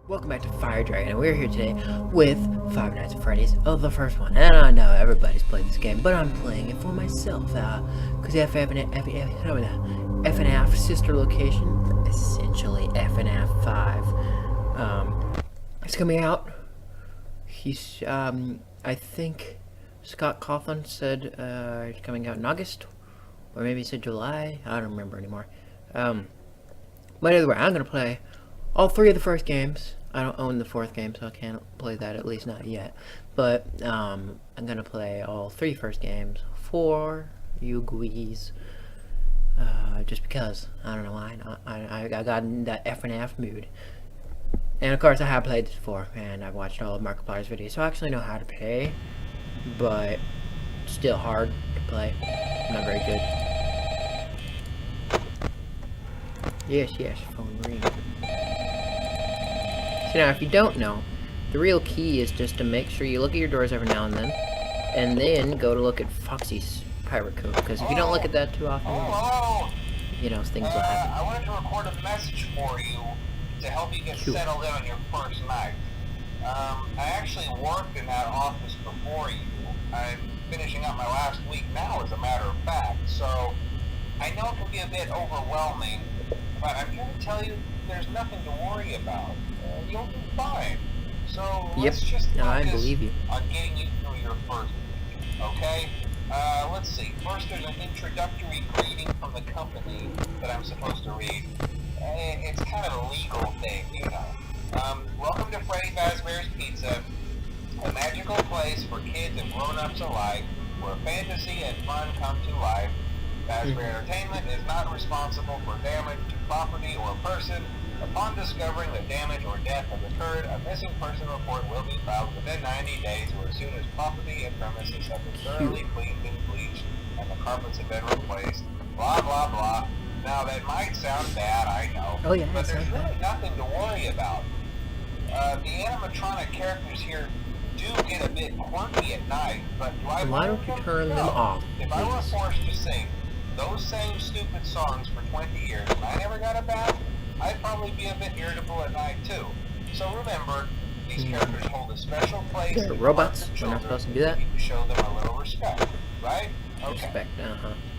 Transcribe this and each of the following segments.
Welcome back to Fire Dragon, and we're here today with Five Nights at Freddy's, the first one. And I know everybody's played this game, but I'm playing it for myself, because FNAF sister location, essentially FNAF 5, it's coming out. He's, I think Scott Cawthon said, it's coming out in August, or maybe he said July, I don't remember anymore. But either way, I'm going to play all three of the first games. I don't own the fourth game, so I can't play that, at least not yet. But I'm gonna play all three first games for you guys, just because. I don't know why. I got in that FNAF mood. And of course, I have played this before, and I've watched all of Markiplier's videos, so I actually know how to play. But still hard to play. Not very good. Yes, phone ring. So now, if you don't know, the real key is just to make sure you look at your doors every now and then go to look at Foxy's pirate code, because if you don't look at that too often, you know, things will happen. I wanted to record a message for you to help you get settled in on your first night. I actually worked in that office before you. I'm finishing up my last week now, as a matter of fact, so I know it can be a bit overwhelming, but I'm here to tell you there's nothing to worry about. You'll do fine. So let's just focus on getting you through your first week, okay? Let's see. First, there's an introductory greeting from the company that I'm supposed to read. It's kind of a legal thing, you know. Welcome to Freddy Fazbear's Pizza, a magical place for kids and grown-ups alike, where fantasy and fun come to life. Fazbear Entertainment is not responsible for damage to property or person. Upon discovering that damage or death has occurred, a missing person report will be filed within 90 days or as soon as property and premises have been thoroughly cleaned and bleached and the carpets have been replaced. Blah, blah, blah. Now, that might sound bad, I know, but there's really nothing to worry about. The animatronic characters here do get a bit quirky at night, but do I why don't you turn them off? If I were forced to sing those same stupid songs for 20 years and I never got a bath, I'd probably be a bit irritable at night too. So remember, these characters hold a special place. They're robots. We're not supposed to do that. You need to show them a little respect, right? Okay. Respect,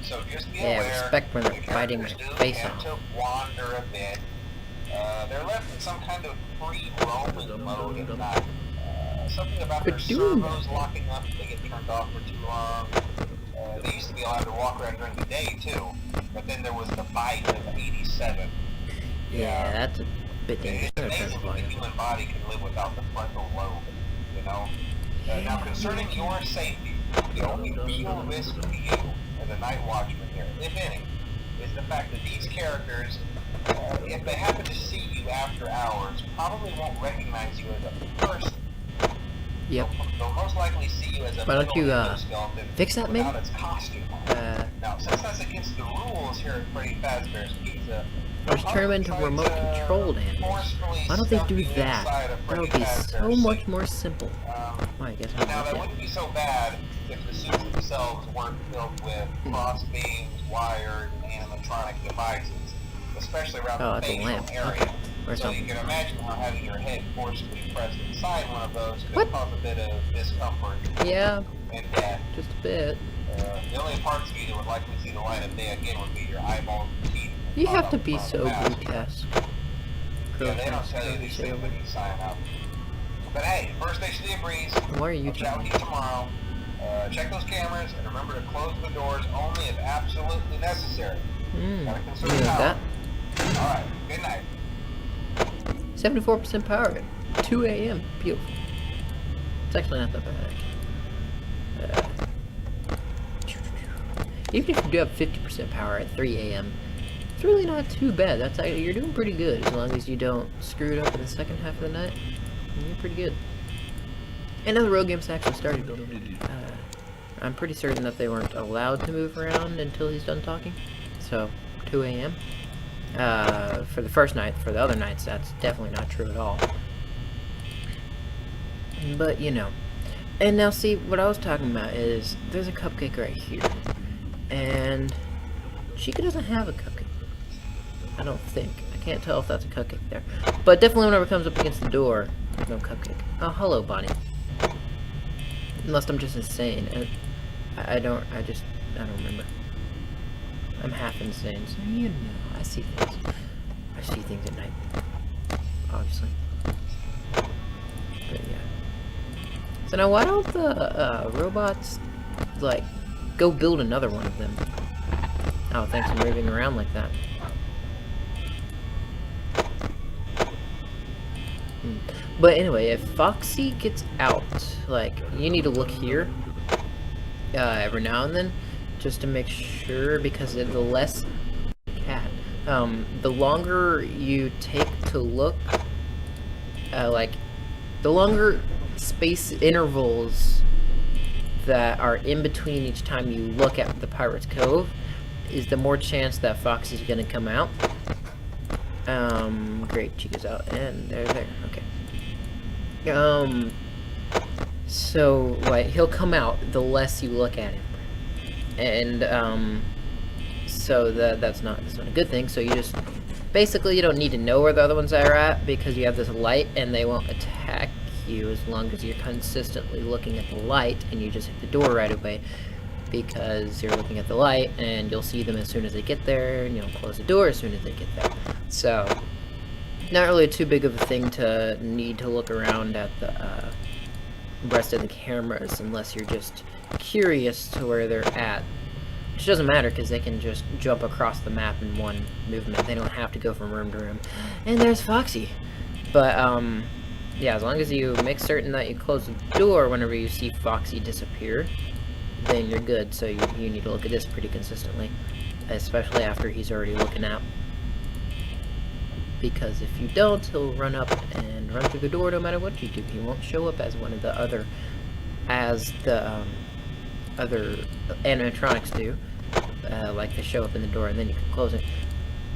So just be aware. Respect when they're fighting my face off. To wander a bit. They're left in some kind of free roaming mode at night. Something about their servos locking up if they get turned off for too long. They used to be allowed to walk around during the day too, but then there was the bite of 87. Yeah, that's a bit dangerous. It's amazing that the human body can live without the frontal lobe, you know? Now, concerning your safety, the only real risk to you as a night watchman here, if any, is the fact that these characters, if they happen to see you after hours, probably won't recognize you as a person. Yep. They'll most likely see you as a skeleton fix that, maybe? without its costume on. Now, since that's against the rules here at Freddy Fazbear's Pizza, there's turned into remote controlled animals. Why don't they do that? That would be so much more simple. Well, I guess now, that wouldn't be so bad if the suits themselves weren't filled with cross beams, wired, and animatronic devices, especially around the facial area. So you can imagine how having your head forcibly pressed inside one of those could cause a bit of discomfort. Yeah. And death. Just a bit. The only parts of you that would likely see the light of day again would be your eyeballs and teeth. You have to be so grotesque. Yeah, they don't tell you these things when you sign up. But hey, first station of the breeze. Why are you chat with you tomorrow. Check those cameras and remember to close the doors only if absolutely necessary. Gotta conserve power. Alright, good night. 74% power at 2 a.m. Beautiful. It's actually not that bad. Even if you do have 50% power at 3 a.m., it's really not too bad. That's actually, you're doing pretty good as long as you don't screw it up in the second half of the night. You're pretty good. And now the road games actually started. I'm pretty certain that they weren't allowed to move around until he's done talking. So 2 a.m. For the first night. For the other nights, that's definitely not true at all. But you know. And now see, what I was talking about is there's a cupcake right here, and Chica doesn't have a cupcake. I don't think. I can't tell if that's a cupcake there. But definitely whenever it comes up against the door, no cupcake. Oh, hello, Bonnie. Unless I'm just insane. I don't remember. I'm half insane, so you know, I see things. I see things at night. Obviously. But yeah. So now why don't the robots, like, go build another one of them? Oh, thanks for moving around like that. But anyway, if Foxy gets out, like, you need to look here every now and then, just to make sure, because the less cat, the longer you take to look, like, the longer space intervals that are in between each time you look at the Pirate's Cove, is the more chance that Foxy's gonna come out. Great, she goes out, and they're there, okay. So, like, he'll come out the less you look at him. And, so that's not a good thing, so you just, basically you don't need to know where the other ones are at, because you have this light, and they won't attack you as long as you're consistently looking at the light, and you just hit the door right away, because you're looking at the light, and you'll see them as soon as they get there, and you'll close the door as soon as they get there. So, not really too big of a thing to need to look around at the rest of the cameras unless you're just curious to where they're at. Which doesn't matter because they can just jump across the map in one movement. They don't have to go from room to room. And there's Foxy. But, yeah, as long as you make certain that you close the door whenever you see Foxy disappear, then you're good. So you need to look at this pretty consistently. Especially after he's already looking out. Because if you don't, he'll run up and run through the door no matter what you do. He won't show up as one of the other, other animatronics do. Like they show up in the door and then you can close it.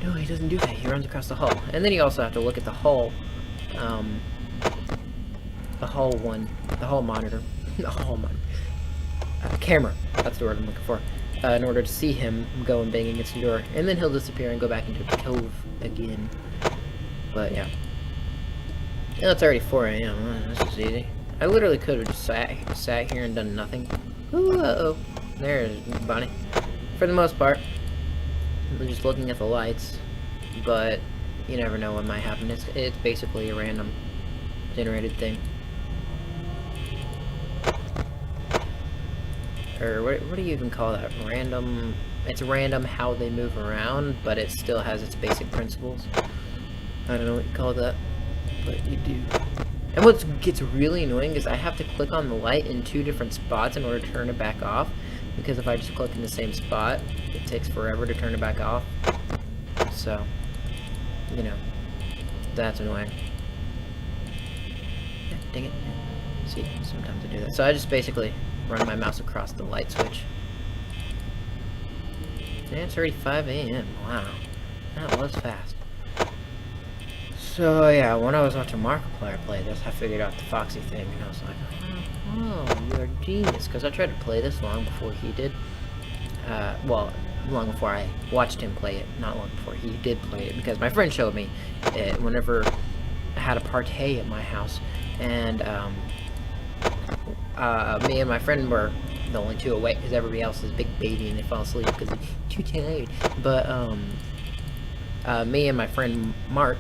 No, he doesn't do that. He runs across the hall. And then you also have to look at the hall, the hall monitor. The hall monitor. Camera. That's the word I'm looking for. In order to see him go and bang against the door. And then he'll disappear and go back into the cove again. But yeah. Yeah, it's already 4 AM. Oh, this is easy. I literally could have just sat here and done nothing. Ooh, uh-oh. There's Bonnie. For the most part, I'm just looking at the lights. But you never know what might happen. It's basically a random generated thing. Or what do you even call that? Random. It's random how they move around, but it still has its basic principles. I don't know what you call that, but you do. And what gets really annoying is I have to click on the light in 2 different spots in order to turn it back off, because if I just click in the same spot, it takes forever to turn it back off. So, you know, that's annoying. Dang it. See, sometimes I do that. So I just basically run my mouse across the light switch. And it's already 5 AM. Wow. That was fast. So yeah, when I was watching Markiplier play this, I figured out the Foxy thing, and I was like, oh, you're a genius, because I tried to play this long before he did. Well, long before I watched him play it, not long before he did play it, because my friend showed me it whenever I had a party at my house, and me and my friend were the only 2 awake, because everybody else is big baby and they fall asleep because they're too tired. But me and my friend Mark,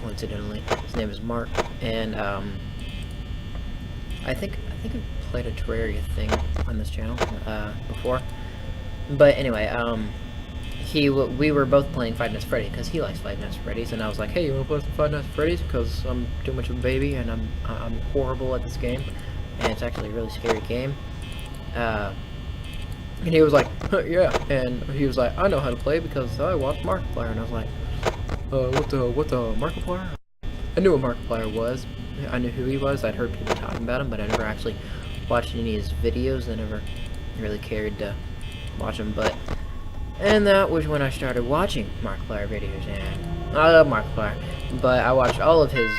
coincidentally, his name is Mark, and I think I've played a Terraria thing on this channel before. But anyway, we were both playing Five Nights at Freddy because he likes Five Nights at Freddy's, and I was like, hey, you wanna play some Five Nights at Freddy's? Because I'm too much of a baby and I'm horrible at this game, and it's actually a really scary game. And he was like, yeah, and he was like, I know how to play because I watched Markiplier, and I was like, what the Markiplier? I knew what Markiplier was. I knew who he was. I'd heard people talking about him, but I never actually watched any of his videos. I never really cared to watch him, and that was when I started watching Markiplier videos, and I love Markiplier, but I watched all of his,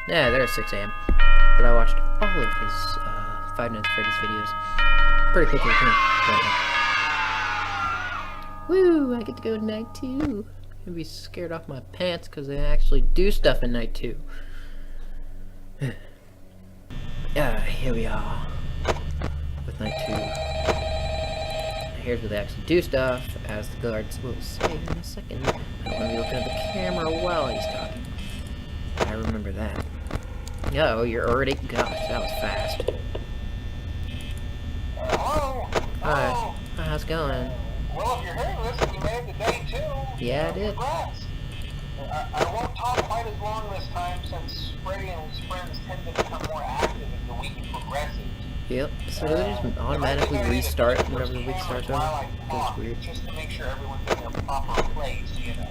yeah, there's 6 AM, but I watched all of his, Five Nights at Freddy's videos pretty quickly, too. Woo, I get to go tonight, too. gonna be scared off my pants because they actually do stuff at night too. Here we are with night 2. Here's where they actually do stuff, as the guards will say in a second. I don't want to be looking at the camera while he's talking. I remember that. Oh, you're already... Gosh, that was fast. Hello? Hi. Hello? Hi, how's it going? Well, if you're hearing this and you made it to day 2... Yeah, I did. Congrats. I won't talk quite as long this time since Freddy and his friends tend to become more active as the week progresses. Yep, so they just automatically restart whenever the week starts over. That's weird. Just to make sure everyone's in their proper place, you know.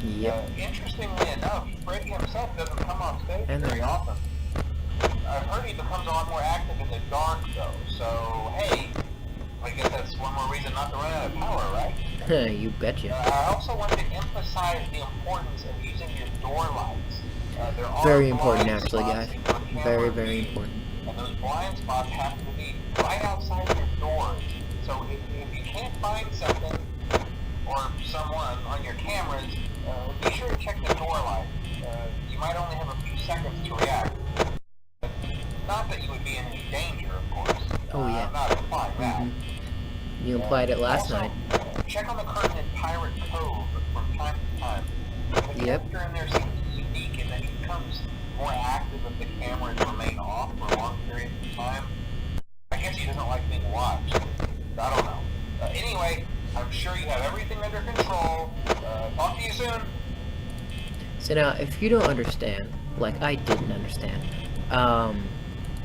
Yep. Interestingly enough, Freddy himself doesn't come off stage And very often. I've heard he becomes a lot more active in the dark, though, so hey, I guess that's one more reason not to run out of power, right? You betcha. I also want to emphasize the importance of using your door lights. There are Very important, blind actually, spots guys. in your camera Very, very feed, important. and those blind spots have to be right outside your doors. So if you can't find something or someone on your cameras, be sure to check the door light. You might only have a few seconds to react. Not that you would be in any danger, of course. Oh, yeah. I'm not implying that. You implied it last Also, night. Check on the curtain in Pirate Cove from time to time. The Yep. character in there seems unique in that he becomes more active if the cameras remain off for long periods of time. I guess he doesn't like being watched. I don't know. Anyway, I'm sure you have everything under control. Talk to you soon. So now, if you don't understand, like I didn't understand,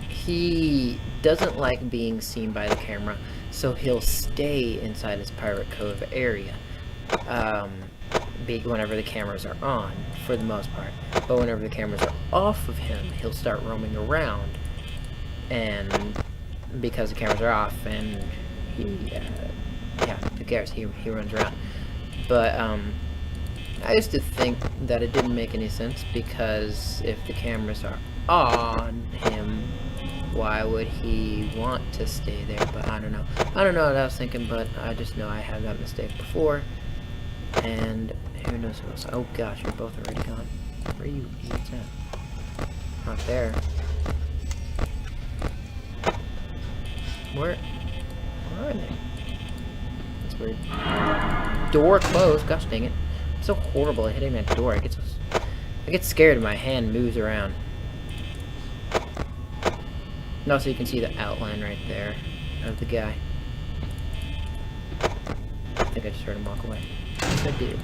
he doesn't like being seen by the camera, so he'll stay inside his Pirate Cove area, whenever the cameras are on, for the most part. But whenever the cameras are off of him, he'll start roaming around, and because the cameras are off, and he, yeah, who cares, he runs around. But, I used to think that it didn't make any sense, because if the cameras are on him, why would he want to stay there? But I don't know. I don't know what I was thinking, but I just know I had that mistake before. And who knows who else. Oh gosh, you're both already gone. Where are you idiots at? Not there. Where are they? That's weird. Door closed. Gosh dang it. It's so horrible at hitting that door. I get scared and my hand moves around. And also you can see the outline right there of the guy. I think I just heard him walk away. Yes, I did.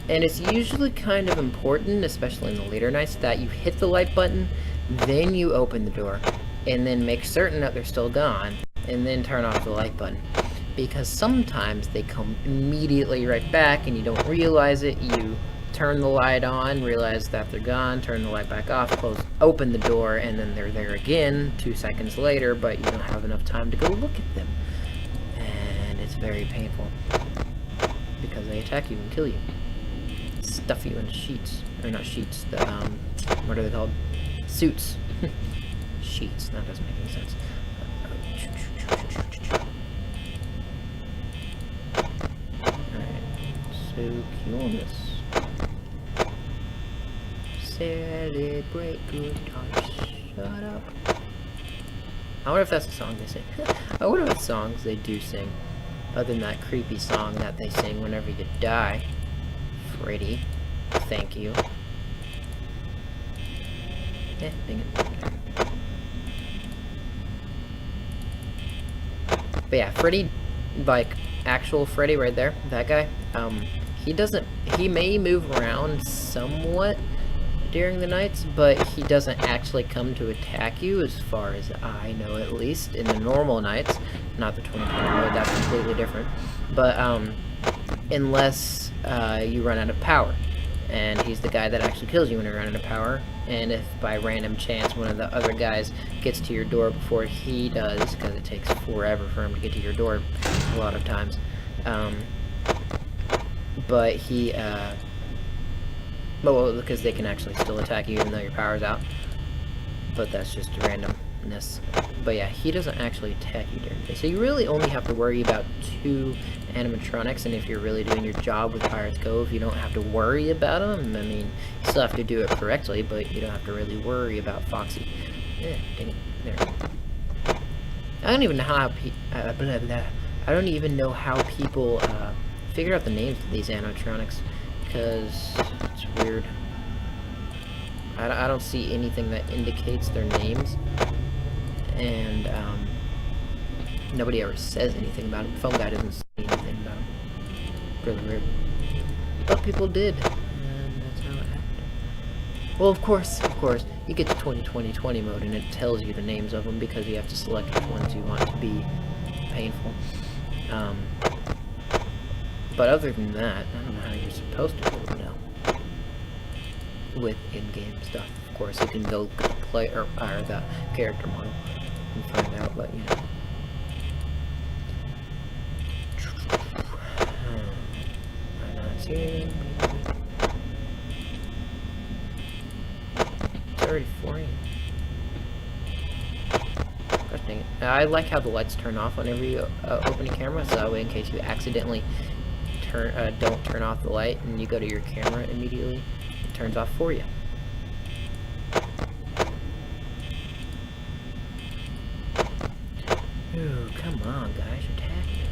And it's usually kind of important, especially in the later nights, that you hit the light button, then you open the door, and then make certain that they're still gone, and then turn off the light button. Because sometimes they come immediately right back and you don't realize it. You turn the light on, realize that they're gone, turn the light back off, open the door, and then they're there again 2 seconds later, but you don't have enough time to go look at them. And it's very painful. Because they attack you and kill you. Stuff you in sheets. Or not sheets, the, what are they called? Suits. Sheets, that doesn't make any sense. So curious. Celebrate good times. Shut up. I wonder if that's the song they sing. I wonder what songs they do sing. Other than that creepy song that they sing whenever you die. Freddy. Thank you. Dang it. But yeah, Freddy, like, actual Freddy right there, that guy, he may move around somewhat during the nights, but he doesn't actually come to attack you, as far as I know, at least, in the normal nights. Not the 2020 mode, that's completely different. But, unless, you run out of power. And he's the guy that actually kills you when you run out of power. And if by random chance one of the other guys gets to your door before he does, because it takes forever for him to get to your door a lot of times, but he, well, because they can actually still attack you even though your power's out, but that's just random. But yeah, he doesn't actually attack you during the day. So you really only have to worry about 2 animatronics, and if you're really doing your job with Pirates Cove, you don't have to worry about them. I mean, you still have to do it correctly, but you don't have to really worry about Foxy. Yeah, dang it. There. I don't even know how blah, blah. I don't even know how people figure out the names of these animatronics, because it's weird. I don't see anything that indicates their names, and nobody ever says anything about them. Phone guy doesn't say anything about them. Really weird. But people did, and that's how it happened. Well, of course, you get to 20/20/20 mode, and it tells you the names of them because you have to select which ones you want to be painful. But other than that, I don't know how you're supposed to really know. With in-game stuff, of course, you can go get the player or the character model and find out, but you know. I'm not seeing. It's already 4 AM. Gosh dang it. I like how the lights turn off whenever you open your camera, so that way in case you accidentally don't turn off the light and you go to your camera immediately, it turns off for you. Ooh, come on, guys, attack me.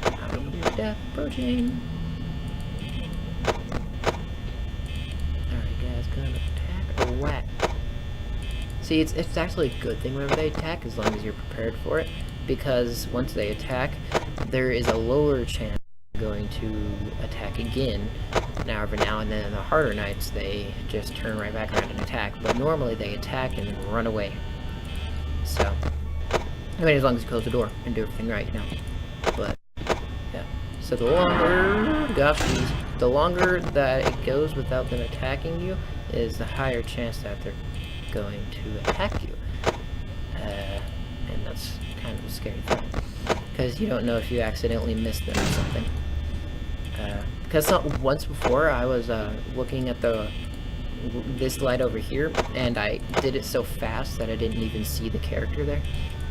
Out of your death approaching. Alright, guys, gonna attack or whack? See, it's actually a good thing whenever they attack, as long as you're prepared for it, because once they attack, there is a lower chance they're going to attack again. Now, every now and then in the harder nights, they just turn right back around and attack, but normally they attack and then run away. So, I mean, as long as you close the door and do everything right, you know. But, yeah. So the longer, gosh, geez, the longer that it goes without them attacking you, is the higher chance that they're going to attack you. And that's kind of a scary thing, because you don't know if you accidentally missed them or something. Because once before I was looking at this light over here, and I did it so fast that I didn't even see the character there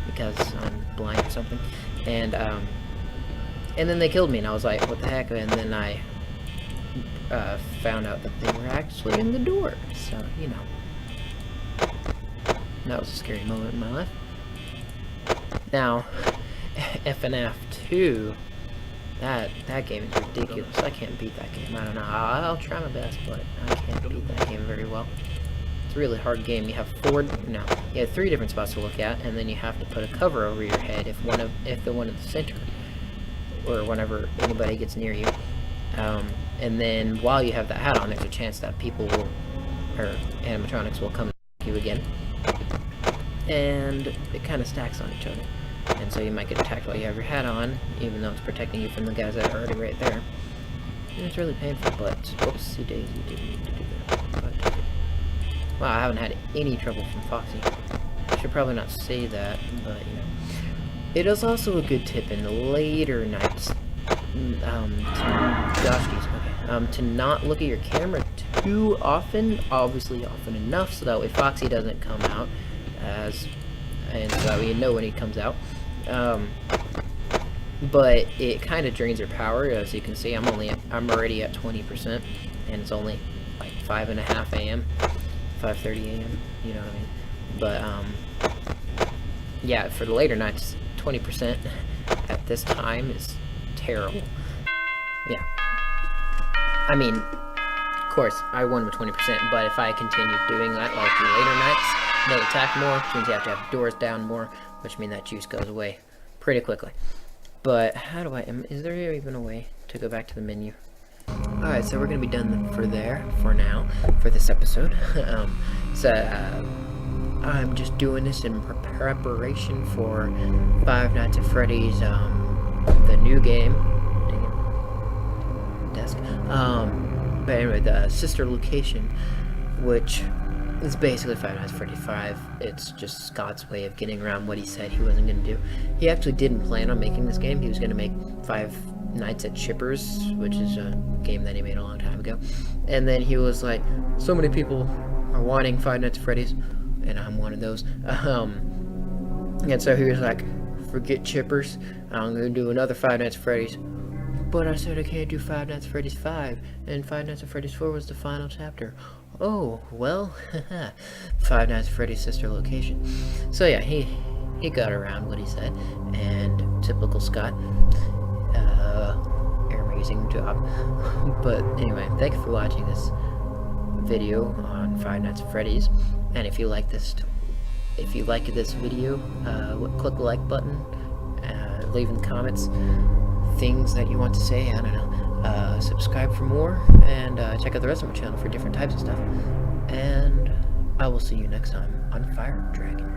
because I'm blind or something, and then they killed me, and I was like, what the heck? And then I found out that they were actually in the door. So you know, that was a scary moment in my life. Now, FNF 2. That game is ridiculous. I can't beat that game. I don't know. I'll try my best, but I can't beat that game very well. It's a really hard game. You have 3 different spots to look at, and then you have to put a cover over your head if the one at the center, or whenever anybody gets near you. And then while you have that hat on, there's a chance that people will, or animatronics will come at you again, and it kind of stacks on each other. And so you might get attacked while you have your hat on, even though it's protecting you from the guys that are already right there. And it's really painful, but whoopsie daisy, didn't need to do that. But, wow, I haven't had any trouble from Foxy. I should probably not say that, but you know. It is also a good tip in the later nights to not look at your camera too often, obviously often enough, so that way Foxy doesn't come out, and so that way you know when he comes out. But it kind of drains your power. As you can see, I'm already at 20%, and it's only like 5:30 AM, you know what I mean? But yeah, for the later nights, 20% at this time is terrible. Yeah, I mean, of course I won with 20%, but if I continued doing that like the later nights, they attack more, which means you have to have doors down more, which means that juice goes away pretty quickly. But how do is there even a way to go back to the menu? Alright, so we're going to be done for now, for this episode. I'm just doing this in preparation for Five Nights at Freddy's, the new game. Dang it. Desk. But anyway, the sister location, which is basically Five Nights at Freddy's 5. It's just Scott's way of getting around what he said he wasn't going to do. He actually didn't plan on making this game. He was going to make Five Nights at Chippers, which is a game that he made a long time ago. And then he was like, so many people are wanting Five Nights at Freddy's, and I'm one of those. And so he was like, forget Chippers, I'm gonna do another Five Nights at Freddy's. But I said I can't do Five Nights at Freddy's 5, and Five Nights at Freddy's 4 was the final chapter. Oh, well, Five Nights at Freddy's sister location. So yeah, he got around what he said, and typical Scott, amazing job. But anyway, thank you for watching this video on Five Nights at Freddy's, and if you like this video, click the like button, leave in the comments things that you want to say, I don't know, subscribe for more, and check out the rest of my channel for different types of stuff, and I will see you next time on Fire Dragon.